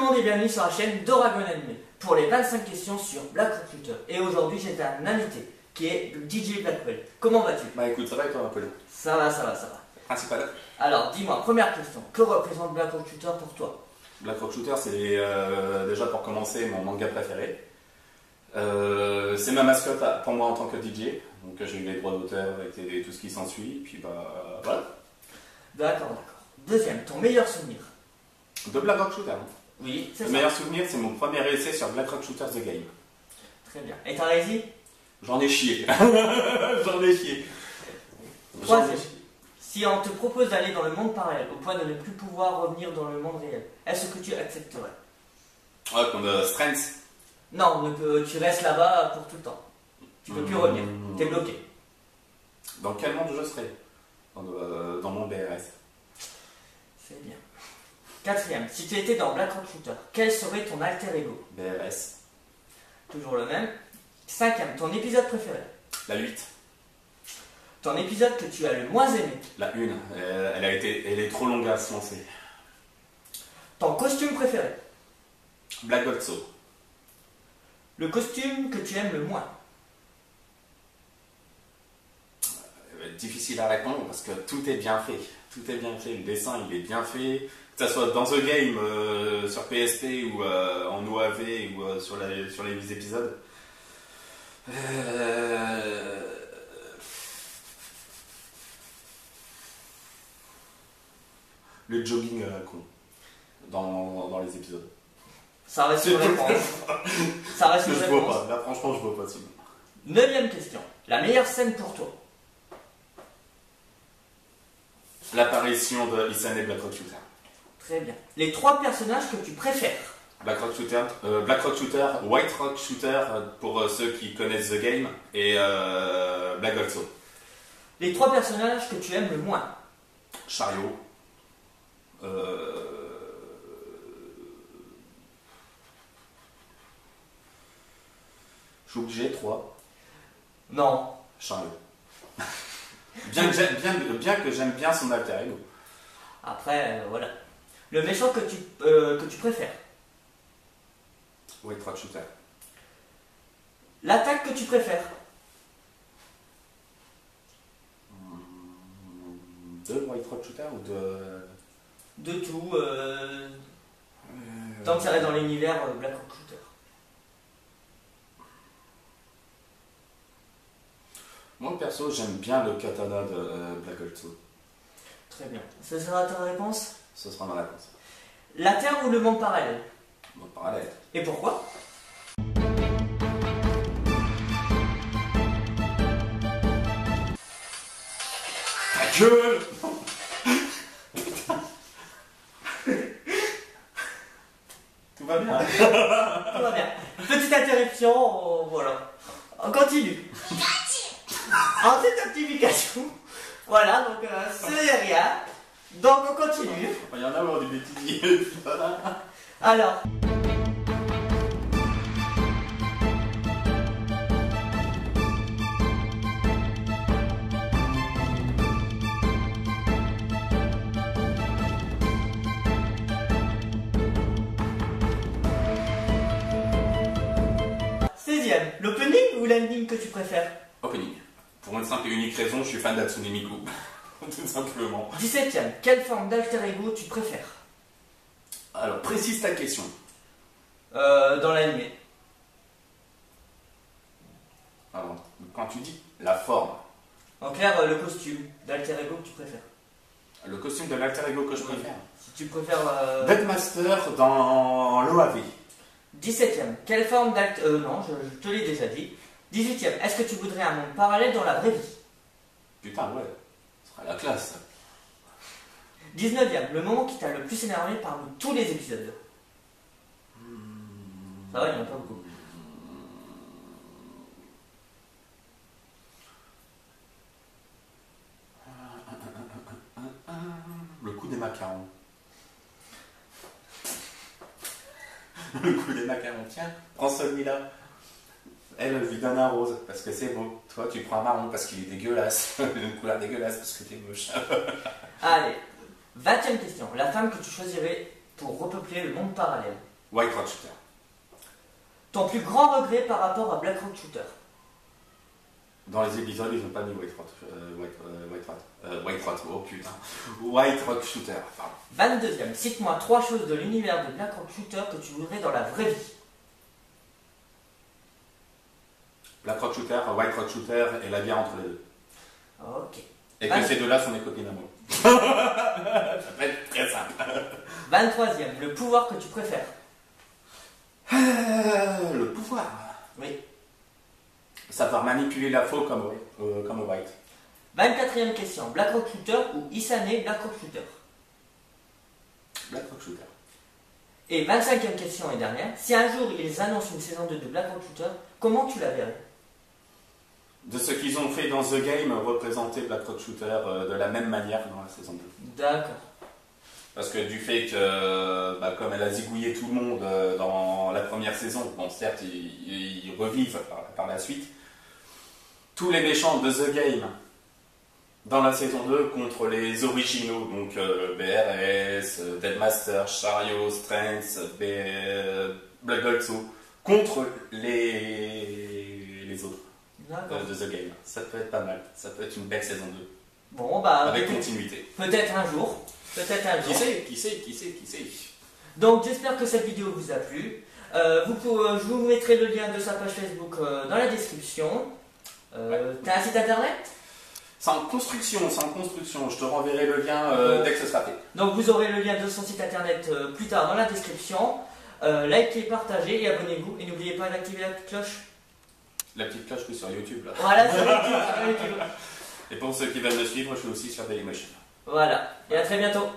monde et bienvenue sur la chaîne Doragon Anime pour les 25 questions sur Black Rock Shooter. Et aujourd'hui j'ai un invité qui est DJ Blackwell. Comment vas-tu? Bah écoute, ça va et toi, Apollo? Ça va. Principal. Alors dis-moi, première question, que représente Black Rock Shooter pour toi? Black Rock Shooter, c'est déjà pour commencer mon manga préféré. C'est ma mascotte pour moi en tant que DJ. Donc j'ai eu les droits d'auteur et tout ce qui s'ensuit. Puis bah voilà. D'accord. Deuxième, ton meilleur souvenir? De Black Rock Shooter. Oui, c'est ça. Le meilleur souvenir, c'est mon premier essai sur Black Rock Shooter The Game. Très bien. Et t'as réussi? J'en ai chié. J'en ai chié. Troisième, si on te propose d'aller dans le monde parallèle au point de ne plus pouvoir revenir dans le monde réel, est-ce que tu accepterais? Ouais, comme Strength. Non, tu restes là-bas pour tout le temps. Tu peux plus revenir, t'es bloqué. Dans quel monde je serais? Dans mon BRS. C'est bien. Quatrième, si tu étais dans Black Rock Shooter, quel serait ton alter ego? BRS. Toujours le même. Cinquième, ton épisode préféré? La 8. Ton épisode que tu as le moins aimé? La 1. Elle est trop longue à se lancer. Ton costume préféré? Black Gotso. Le costume que tu aimes le moins? Difficile à répondre parce que tout est bien fait. Tout est bien fait. Le dessin, il est bien fait. Que ce soit dans The Game, sur PSP ou en OAV ou sur les 8 épisodes. Le jogging à la con dans les épisodes. Ça reste une réponse. Ça reste une Je réponse. vois pas. Là, franchement, je vois pas sinon. Neuvième question. La meilleure scène pour toi? L'apparition de Isane Black Rock Shooter. Très bien. Les 3 personnages que tu préfères? Black Rock Shooter, White Rock Shooter pour ceux qui connaissent The Game et Black Gotso. Les 3 personnages que tu aimes le moins? Chariot. Je suis obligé, 3. Non. Chariot. bien que j'aime bien son alter ego. Après, voilà. Le méchant que tu préfères? White Rock Shooter. L'attaque que tu préfères? De White Rock Shooter ou de... De tout. Tant que ça reste dans l'univers Black Rock Shooter. Moi perso, j'aime bien le katana de Black Gotso. Très bien. Ce sera ta réponse? Ce sera ma réponse. La Terre ou le monde parallèle? Bon, parallèle. Et pourquoi? Ta gueule! Tout va bien. Tout va bien. Petite interruption, voilà. On continue. En cette actification, voilà, donc c'est rien. Donc on continue. Il y en a où on dit bêtises. Alors. Seizième, l'opening ou l'ending que tu préfères? Opening. Pour une simple et unique raison, je suis fan d'Hatsune Miku. Tout simplement. 17ème, quelle forme d'alter ego tu préfères? Alors, précise ta question. Dans l'anime. Alors, quand tu dis la forme, En clair, le costume d'alter ego que tu préfères. le costume de l'alter ego que je préfère. Si tu préfères. Deadmaster dans l'OAV. 17ème, quelle forme d'alter... non, je te l'ai déjà dit. 18ème, est-ce que tu voudrais un monde parallèle dans la vraie vie? Putain, ouais. Ce sera la classe. 19ème, le moment qui t'a le plus énervé parmi tous les épisodes. Ça va, il n'y en a pas beaucoup. Le coup des macarons. Le coup des macarons. Tiens, prends celui-là. Elle lui donne un rose parce que c'est beau. Toi, tu prends un marron parce qu'il est dégueulasse. Une couleur dégueulasse parce que t'es moche. Allez, 20ème question. La femme que tu choisirais pour repeupler le monde parallèle. White Rock Shooter. Ton plus grand regret par rapport à Black Rock Shooter? Dans les épisodes, ils n'ont pas mis White Rock, oh putain. White Rock Shooter, pardon. 22e. Cite-moi 3 choses de l'univers de Black Rock Shooter que tu voudrais dans la vraie vie. Black Rock Shooter, White Rock Shooter et la bière entre les deux. Ok. Et que ces deux-là sont mes copines à moi. Ça va être très simple. 23e. Le pouvoir que tu préfères? Le pouvoir. Oui. Savoir manipuler la faux comme au White. 24e question. Black Rock Shooter ou Isane Black Rock Shooter? Black Rock Shooter. Et 25e question et dernière. Si un jour ils annoncent une saison 2 de Black Rock Shooter, comment tu la verrais? De ce qu'ils ont fait dans The Game, représenter Black Rock Shooter de la même manière dans la saison 2. D'accord. Parce que du fait que, comme elle a zigouillé tout le monde dans la première saison, bon certes ils revivent par la suite, tous les méchants de The Game dans la saison 2 contre les originaux, donc BRS, Deadmaster, Chariot, Strength, Blood Gold Soul, contre les autres de The Game. Ça peut être pas mal, ça peut être une belle saison 2. Bon, bah. Avec continuité. Peut-être un jour. Peut-être un jour. Qui sait. Donc j'espère que cette vidéo vous a plu. Je vous mettrai le lien de sa page Facebook dans la description. T'as un site internet? C'est en construction. Je te renverrai le lien dès que ce sera fait. Donc vous aurez le lien de son site internet plus tard dans la description. Likez, partagez et abonnez-vous. Et n'oubliez pas d'activer la petite cloche. La petite cloche que sur YouTube là. Voilà, sur YouTube. Et pour ceux qui veulent me suivre, je suis aussi sur Dailymotion. Voilà, et à très bientôt.